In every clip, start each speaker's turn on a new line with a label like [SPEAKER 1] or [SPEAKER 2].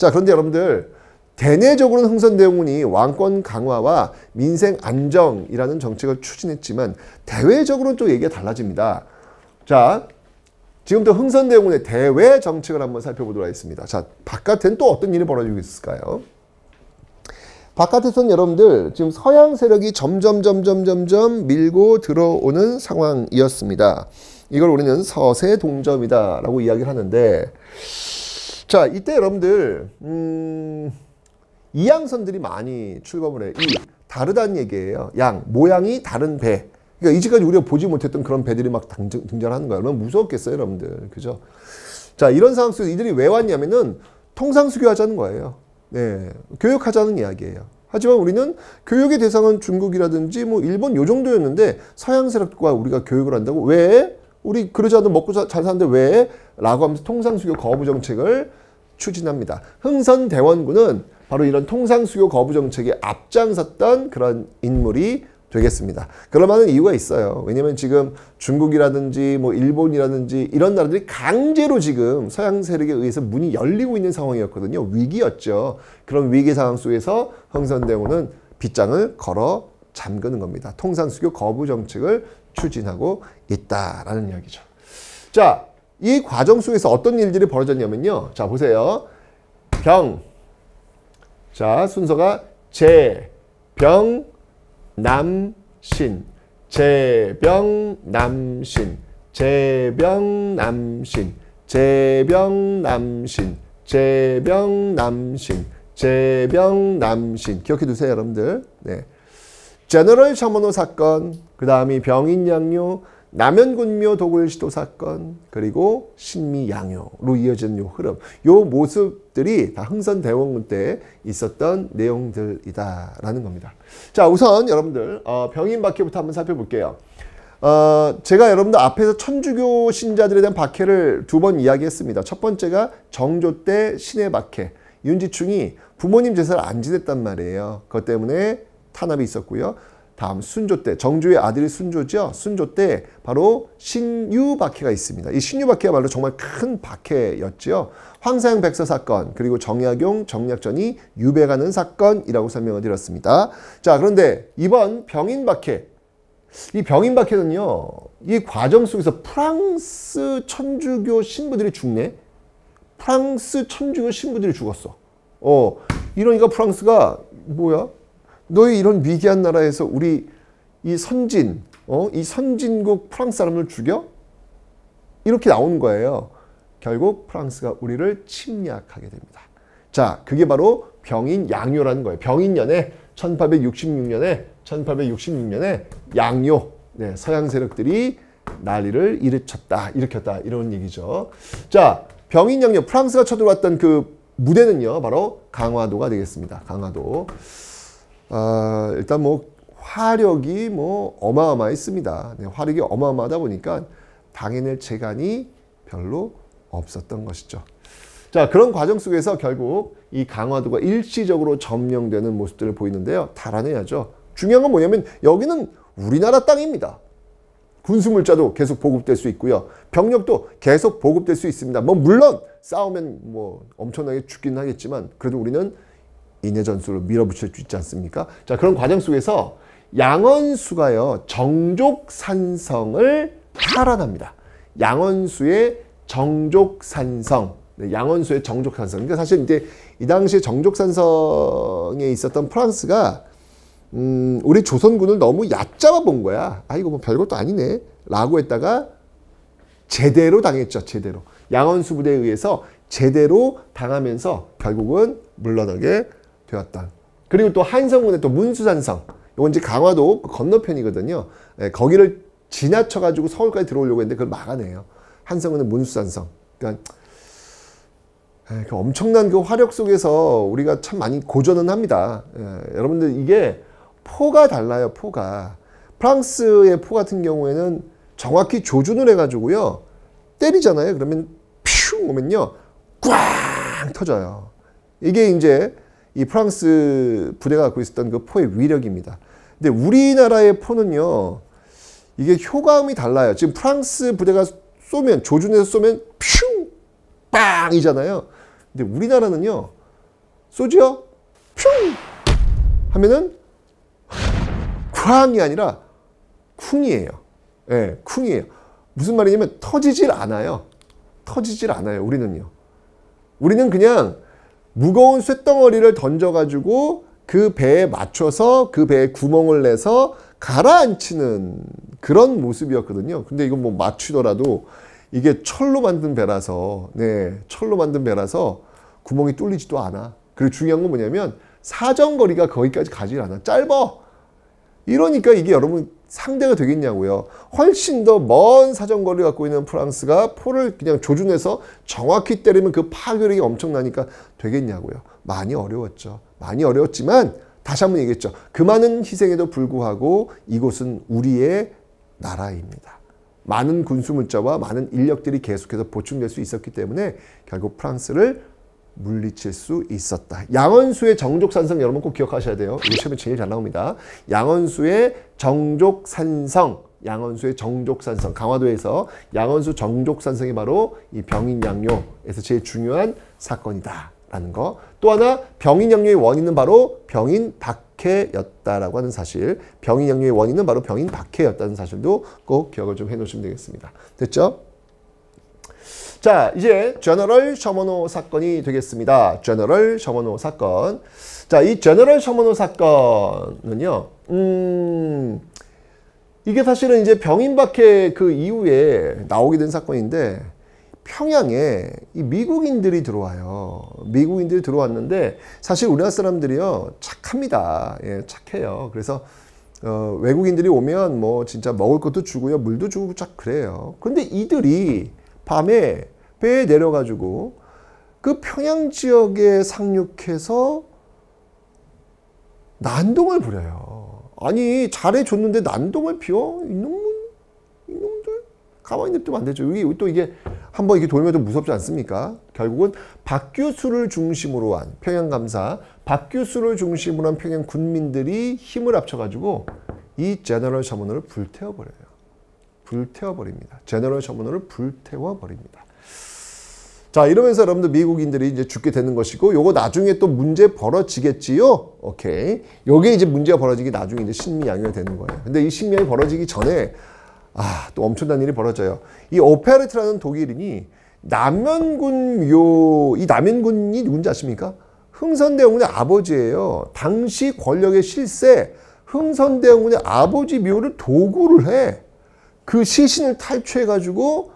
[SPEAKER 1] 자, 그런데 여러분들 대내적으로는 흥선대원군이 왕권 강화와 민생 안정이라는 정책을 추진했지만 대외적으로는 또 얘기가 달라집니다. 자, 지금부터 흥선대원군의 대외 정책을 한번 살펴보도록 하겠습니다. 자, 바깥엔 또 어떤 일이 벌어지고 있을까요? 바깥에서는 여러분들 지금 서양 세력이 점점 밀고 들어오는 상황이었습니다. 이걸 우리는 서세 동점이다라고 이야기를 하는데, 자, 이때 여러분들 이양선들이 많이 출범을 해요. 이 다르다는 얘기예요. 양, 모양이 다른 배. 그러니까 이제까지 우리가 보지 못했던 그런 배들이 막 등장하는 거예요. 얼마나 무서웠겠어요, 여러분들. 그죠? 자, 이런 상황 속에서 이들이 왜 왔냐면은 통상수교하자는 거예요. 네, 교육하자는 이야기예요. 하지만 우리는 교육의 대상은 중국이라든지 뭐 일본 요 정도였는데 서양 세력과 우리가 교육을 한다고? 왜? 우리 그러지 않아도 먹고 잘 사는데 왜? 라고 하면서 통상수교 거부 정책을 추진합니다. 흥선대원군은 바로 이런 통상수교 거부 정책에 앞장섰던 그런 인물이 되겠습니다. 그럴 만한 이유가 있어요. 왜냐면 지금 중국이라든지 뭐 일본이라든지 이런 나라들이 강제로 지금 서양 세력에 의해서 문이 열리고 있는 상황이었거든요. 위기였죠. 그런 위기 상황 속에서 흥선대원군은 빗장을 걸어 잠그는 겁니다. 통상수교 거부 정책을 추진하고 있다라는 이야기죠. 자, 이 과정 속에서 어떤 일들이 벌어졌냐면요. 자, 보세요. 병. 자, 순서가 제, 병, 남신, 제병남신, 제병남신, 제병남신, 제병남신, 제병남신. 기억해 두세요, 여러분들. 네. 제너럴 셔먼호 사건, 그 다음이 병인양요, 남현군묘 도굴시도 사건, 그리고 신미양요로 이어지는 요 흐름, 요 모습들이 다 흥선대원군 때 있었던 내용들이다라는 겁니다. 자, 우선 여러분들 병인 박해부터 한번 살펴볼게요. 제가 여러분들 앞에서 천주교 신자들에 대한 박해를 두 번 이야기했습니다. 첫 번째가 정조 때 신의 박해, 윤지충이 부모님 제사를 안 지냈단 말이에요. 그것 때문에 탄압이 있었고요. 다음 순조 때, 정조의 아들이 순조죠. 순조 때 바로 신유박해가 있습니다. 이 신유박해가 정말 큰 박해였죠. 황사영 백서 사건, 그리고 정약용, 정약전이 유배가는 사건이라고 설명을 드렸습니다. 자, 그런데 이번 병인박해, 이 병인박해는요, 이 과정 속에서 프랑스 천주교 신부들이 죽네. 프랑스 천주교 신부들이 죽었어. 이러니까 프랑스가 뭐야? 너희 이런 위기한 나라에서 우리 이 선진, 이 선진국 프랑스 사람을 죽여? 이렇게 나오는 거예요. 결국 프랑스가 우리를 침략하게 됩니다. 자, 그게 바로 병인 양요라는 거예요. 병인년에 1866년에 양요, 네, 서양 세력들이 난리를 일으켰다 이런 얘기죠. 자, 병인 양요, 프랑스가 쳐들어왔던 그 무대는요, 바로 강화도가 되겠습니다. 강화도. 일단 뭐 화력이 뭐 어마어마했습니다. 네, 화력이 어마어마하다 보니까 당해낼 재간이 별로 없었던 것이죠. 자, 그런 과정 속에서 결국 이 강화도가 일시적으로 점령되는 모습들을 보이는데요. 달아내야죠. 중요한 건 뭐냐면 여기는 우리나라 땅입니다. 군수물자도 계속 보급될 수 있고요. 병력도 계속 보급될 수 있습니다. 뭐 물론 싸우면 뭐 엄청나게 죽긴 하겠지만 그래도 우리는 인해 전술로 밀어붙일 수 있지 않습니까? 자, 그런 과정 속에서 양원수가요, 정족산성을 탈환합니다. 양원수의 정족산성. 네, 양원수의 정족산성. 그러니까 사실 이제 이 당시에 정족산성에 있었던 프랑스가 우리 조선군을 너무 얕잡아 본 거야. 이거 뭐 별것도 아니네. 라고 했다가 제대로 당했죠. 제대로. 양원수 부대에 의해서 제대로 당하면서 결국은 물러나게 되었다. 그리고 또 한성군의 또 문수산성, 이건 이제 강화도 건너편이거든요. 네, 거기를 지나쳐가지고 서울까지 들어오려고 했는데 그걸 막아내요. 한성군의 문수산성. 그러니까 그 엄청난 그 화력 속에서 우리가 참 많이 고전은 합니다. 여러분들 이게 포가 달라요. 포가. 프랑스의 포 같은 경우에는 정확히 조준을 해가지고요. 때리잖아요. 그러면 퓨 오면요. 꽝 터져요. 이게 이제 이 프랑스 부대가 갖고 있었던 그 포의 위력입니다. 근데 우리나라의 포는요, 이게 효과음이 달라요. 지금 프랑스 부대가 쏘면, 조준해서 쏘면 퓨! 빵이잖아요. 근데 우리나라는요, 쏘죠? 퓨! 하면은 쾅이 아니라 쿵이에요. 예, 쿵이에요. 무슨 말이냐면 터지질 않아요. 터지질 않아요. 우리는 그냥 무거운 쇳덩어리를 던져가지고 그 배에 맞춰서 그 배에 구멍을 내서 가라앉히는 그런 모습이었거든요. 근데 이건 뭐 맞추더라도 이게 철로 만든 배라서, 철로 만든 배라서 구멍이 뚫리지도 않아. 그리고 중요한 건 뭐냐면 사정거리가 거기까지 가지 않아. 짧아. 이러니까 이게 여러분 상대가 되겠냐고요. 훨씬 더 먼 사정거리를 갖고 있는 프랑스가 포를 그냥 조준해서 정확히 때리면 그 파괴력이 엄청나니까 되겠냐고요. 많이 어려웠죠. 많이 어려웠지만 다시 한번 얘기했죠. 그 많은 희생에도 불구하고 이곳은 우리의 나라입니다. 많은 군수물자와 많은 인력들이 계속해서 보충될 수 있었기 때문에 결국 프랑스를 물리칠 수 있었다. 양원수의 정족산성 여러분 꼭 기억하셔야 돼요. 이거 시험에 제일 잘 나옵니다. 양원수의 정족산성, 양원수의 정족산성, 강화도에서 양원수 정족산성이 바로 이 병인양요에서 제일 중요한 사건이다라는 거. 또 하나 병인양요의 원인은 바로 병인박해였다라고 하는 사실. 병인양요의 원인은 바로 병인박해였다는 사실도 꼭 기억을 좀 해놓으시면 되겠습니다. 됐죠? 자, 이제 제너럴 셔머노 사건이 되겠습니다. 제너럴 셔머노 사건. 자, 이 제너럴 셔머노 사건은요. 이게 사실은 이제 병인박해 그 이후에 나오게 된 사건인데 평양에 이 미국인들이 들어와요. 미국인들이 들어왔는데 사실 우리나라 사람들이요 착합니다. 예, 착해요. 그래서 외국인들이 오면 뭐 진짜 먹을 것도 주고요, 물도 주고 쫙 그래요. 그런데 이들이 밤에 배에 내려가지고 그 평양 지역에 상륙해서 난동을 부려요. 아니 잘해줬는데 난동을 피워? 이놈들 가만히 냅두면 안 되죠. 여기 또 이게 한번 이게 돌면 좀 무섭지 않습니까? 결국은 박규수를 중심으로 한 평양감사, 박규수를 중심으로 한 평양 군민들이 힘을 합쳐가지고 이 제너럴 셔머노를 불태워버려요. 불태워버립니다. 제너럴 셔머노를 불태워버립니다. 자, 이러면서 여러분들 미국인들이 이제 죽게 되는 것이고, 요거 나중에 또 문제 벌어지겠지요? 오케이. 요게 이제 문제가 벌어지기 나중에 이제 신미양요가 되는 거예요. 근데 이 신미양이 벌어지기 전에, 또 엄청난 일이 벌어져요. 이 오페르트라는 독일인이 남연군묘, 이 남연군이 누군지 아십니까? 흥선대원군의 아버지예요. 당시 권력의 실세, 흥선대원군의 아버지 묘를 도구를 해. 그 시신을 탈취해가지고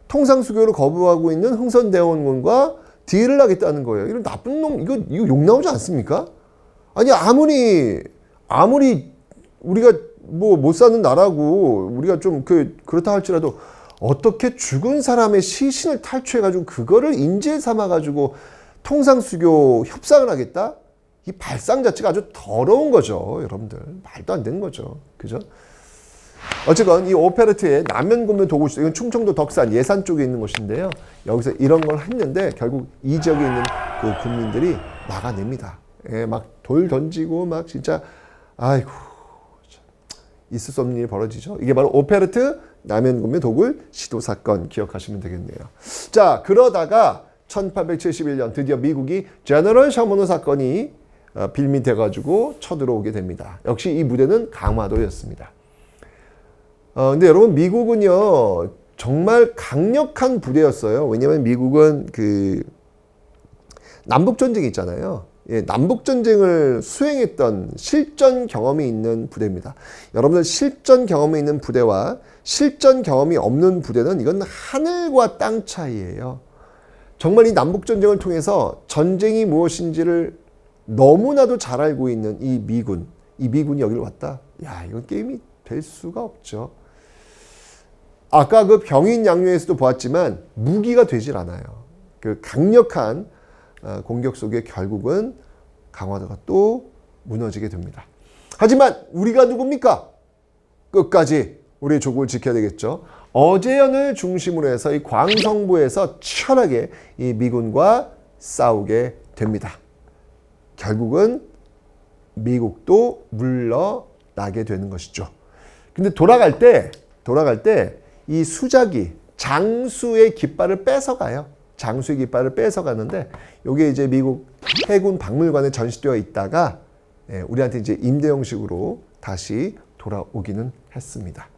[SPEAKER 1] 통상수교를 거부하고 있는 흥선대원군과 딜을 하겠다는 거예요. 이런 나쁜 놈, 이거 욕 나오지 않습니까? 아니, 아무리 우리가 뭐 못 사는 나라고 우리가 좀 그렇다 할지라도 어떻게 죽은 사람의 시신을 탈취해가지고 그거를 인질 삼아가지고 통상수교 협상을 하겠다? 이 발상 자체가 아주 더러운 거죠, 여러분들. 말도 안 되는 거죠. 그죠? 어쨌건 이 오페르트의 남연군묘 도굴시도, 이건 충청도 덕산 예산 쪽에 있는 곳인데요. 여기서 이런 걸 했는데 결국 이 지역에 있는 그 군민들이 막아냅니다. 예, 막 돌 던지고 막 진짜 아이고 있을 수 없는 일이 벌어지죠. 이게 바로 오페르트 남연군묘 도굴 시도 사건 기억하시면 되겠네요. 자, 그러다가 1871년 드디어 미국이 제너럴 셔머노 사건이 빌미돼가지고 쳐들어오게 됩니다. 역시 이 무대는 강화도였습니다. 근데 여러분 미국은요 정말 강력한 부대였어요. 왜냐하면 미국은 그 남북전쟁이 있잖아요. 예, 남북전쟁을 수행했던 실전 경험이 있는 부대입니다. 여러분들 실전 경험이 있는 부대와 실전 경험이 없는 부대는 이건 하늘과 땅 차이예요. 정말 이 남북전쟁을 통해서 전쟁이 무엇인지를 너무나도 잘 알고 있는 이 미군이 여기를 왔다. 야, 이건 게임이 될 수가 없죠. 아까 그 병인양요에서도 보았지만 무기가 되질 않아요. 그 강력한 공격 속에 결국은 강화도가 또 무너지게 됩니다. 하지만 우리가 누굽니까? 끝까지 우리의 조국을 지켜야 되겠죠. 어제연을 중심으로 해서 이 광성부에서 치열하게 이 미군과 싸우게 됩니다. 결국은 미국도 물러나게 되는 것이죠. 근데 돌아갈 때 이 수작이 장수의 깃발을 뺏어가요. 장수의 깃발을 뺏어가는데 이게 이제 미국 해군 박물관에 전시되어 있다가 우리한테 이제 임대 형식으로 다시 돌아오기는 했습니다.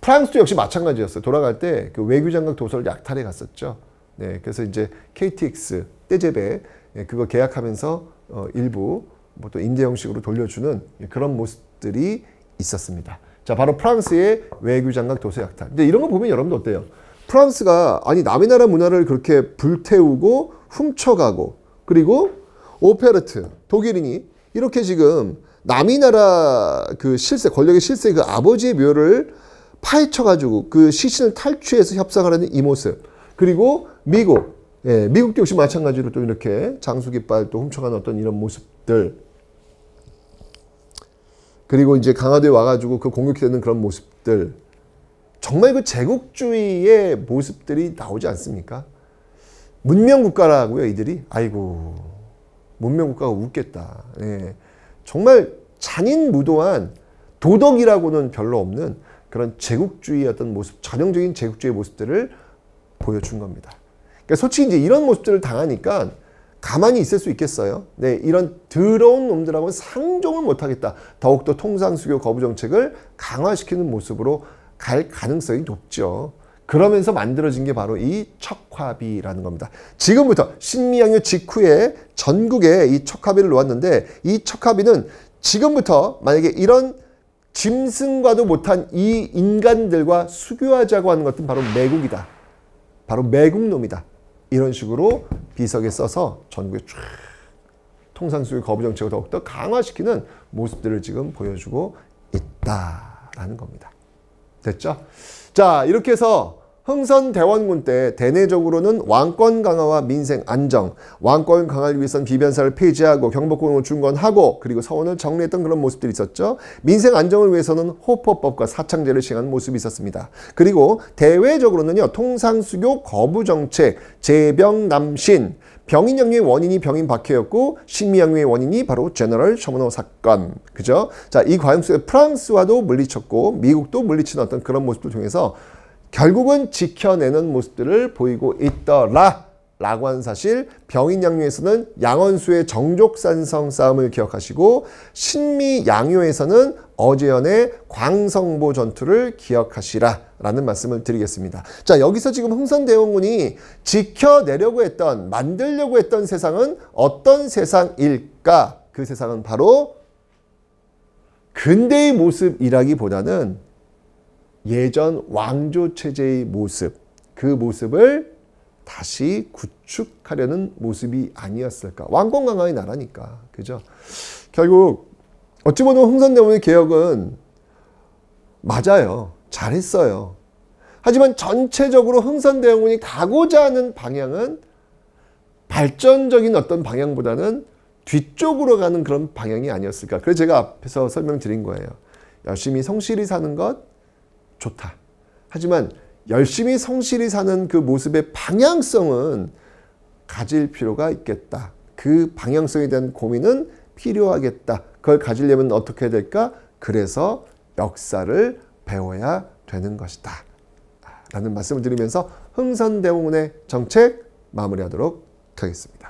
[SPEAKER 1] 프랑스도 역시 마찬가지였어요. 돌아갈 때 그 외교장각 도서를 약탈해 갔었죠. 네, 그래서 이제 KTX 떼제배 그거 계약하면서 일부 뭐 또 임대 형식으로 돌려주는 그런 모습들이 있었습니다. 자, 바로 프랑스의 외교장각 도서 약탈. 근데 이런 거 보면 여러분들 어때요? 프랑스가 아니 남의 나라 문화를 그렇게 불태우고 훔쳐가고 그리고 오페르트 독일인이 이렇게 지금 남의 나라 그 실세 권력의 실세 그 아버지의 묘를 파헤쳐가지고 그 시신을 탈취해서 협상하려는 이 모습 그리고 미국 미국도 역시 마찬가지로 또 이렇게 장수깃발 또 훔쳐가는 어떤 이런 모습들 그리고 이제 강화도에 와가지고 그 공격되는 그런 모습들 정말 그 제국주의의 모습들이 나오지 않습니까? 문명국가라고요, 이들이. 아이고, 문명국가가 웃겠다. 예. 정말 잔인무도한 도덕이라고는 별로 없는 그런 제국주의의 어떤 모습, 전형적인 제국주의의 모습들을 보여준 겁니다. 그러니까 솔직히 이제 이런 모습들을 당하니까 가만히 있을 수 있겠어요? 네, 이런 더러운 놈들하고는 상종을 못하겠다. 더욱더 통상수교 거부 정책을 강화시키는 모습으로 갈 가능성이 높죠. 그러면서 만들어진 게 바로 이 척화비라는 겁니다. 지금부터 신미양요 직후에 전국에 이 척화비를 놓았는데 이 척화비는 지금부터 만약에 이런 짐승과도 못한 이 인간들과 수교하자고 하는 것은 바로 매국이다. 바로 매국놈이다. 이런 식으로 비석에 써서 전국에 쫙 통상수교 거부 정책을 더욱더 강화시키는 모습들을 지금 보여주고 있다라는 겁니다. 됐죠? 자, 이렇게 해서 흥선대원군 때 대내적으로는 왕권 강화와 민생 안정, 왕권 강화를 위해서는 비변사를 폐지하고 경복궁을 중건하고 그리고 서원을 정리했던 그런 모습들이 있었죠. 민생 안정을 위해서는 호포법과 사창제를 시행하는 모습이 있었습니다. 그리고 대외적으로는요. 통상수교 거부정책, 재병남신, 병인양요의 원인이 병인 박해였고 신미양요의 원인이 바로 제너럴 셔머너 사건. 그죠? 자, 이 과정 속에 프랑스와도 물리쳤고 미국도 물리친 어떤 그런 모습들 통해서 결국은 지켜내는 모습들을 보이고 있더라 라고 하는 사실. 병인양요에서는 양원수의 정족산성 싸움을 기억하시고 신미양요에서는 어제연의 광성보 전투를 기억하시라 라는 말씀을 드리겠습니다. 자, 여기서 지금 흥선대원군이 지켜내려고 했던, 만들려고 했던 세상은 어떤 세상일까? 그 세상은 바로 근대의 모습이라기보다는 예전 왕조체제의 모습, 그 모습을 다시 구축하려는 모습이 아니었을까. 왕권 강화의 나라니까. 그죠? 결국 어찌 보면 흥선대원의 개혁은 맞아요. 잘했어요. 하지만 전체적으로 흥선대원군이 가고자 하는 방향은 발전적인 어떤 방향보다는 뒤쪽으로 가는 그런 방향이 아니었을까. 그래서 제가 앞에서 설명드린 거예요. 열심히 성실히 사는 것 좋다. 하지만 열심히 성실히 사는 그 모습의 방향성은 가질 필요가 있겠다. 그 방향성에 대한 고민은 필요하겠다. 그걸 가지려면 어떻게 해야 될까? 그래서 역사를 배워야 되는 것이다. 라는 말씀을 드리면서 흥선대원군의 정책 마무리하도록 하겠습니다.